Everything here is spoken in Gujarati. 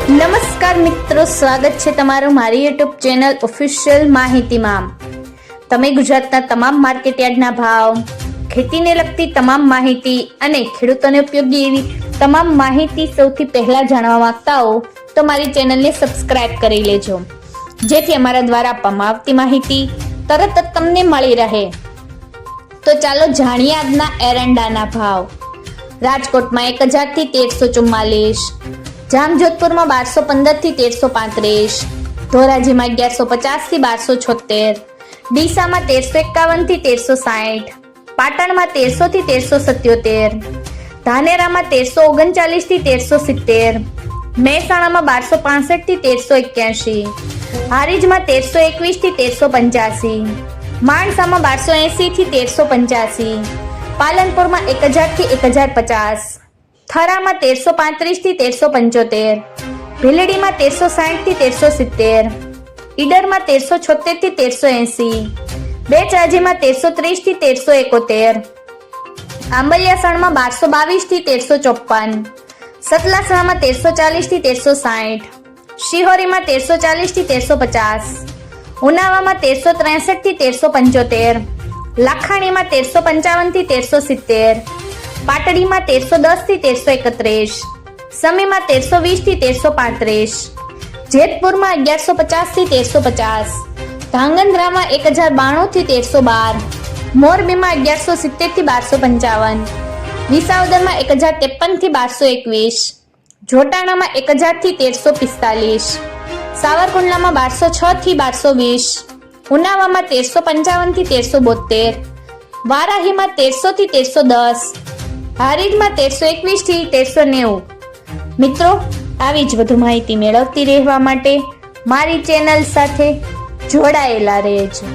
નમસ્કાર મિત્રો, સ્વાગત છે તમારું મારી યુટ્યુબ ચેનલ ઓફિશિયલ માહિતીમાં। તમે ગુજરાતના તમામ માર્કેટયાર્ડના ભાવ, ખેતીને લગતી તમામ માહિતી અને ખેડૂતોને ઉપયોગી એવી તમામ માહિતી સૌથી પહેલા જાણવા માંગતા હો તો મારી ચેનલને સબસ્ક્રાઇબ કરી લેજો, જેથી અમારા દ્વારા આપવામાં આવતી માહિતી તરત જ તમને મળી રહે। તો ચાલો જાણીએ આજના એરંડાના ભાવ। રાજકોટમાં 1000 થી 1344, જામજોધપુરમાં 1215 થી 1335, ધોરાજીમાં 1150 થી 1276, ડીસામાં 1351 થી 1360, પાટણમાં 1300 થી 1377, ધાનેરામાં 1339 થી 1370, મહેસાણામાં 1265 થી 1381, હારીજમાં 1321 થી 1385, માણસામાં 1280 થી 1385, પાલનપુરમાં 1000 થી 1050, થરામાં 1335 થી 1375, ભીલડીમાં 1360 થી 1370, ઈડરમાં 1376 થી 1380, બેચરાજીમાં 1330 થી 1371, આંબલિયાસણમાં 1222 થી 1354, સતલાસણામાં 1340 થી 1360, શિહોરીમાં 1340 થી 1350, ઉનાવામાં 1363 થી 1375, લાખાણીમાં 1355 થી 1370, પાટડીમાં 1310 થી 1331, સમીમાં 1320 થી 1335, જેતપુરમાં 1150 થી 1350, ધાંગધ્રામાં 1092 થી 1312, મોરબીમાં 1170 થી 1255, વિસાવદરમાં 1053 થી 1221, જોટાણામાં 1000 થી 1345, સાવરકુંડલામાં 1206 થી 1220, ઉનાવામાં 1355 થી 1372, વારાહીમાં 1300 થી 1310, હારીજમાં 1321 થી 1390। મિત્રો, આવી જ વધુ માહિતી મેળવતી રહેવા માટે મારી ચેનલ સાથે જોડાયેલા રહેજો।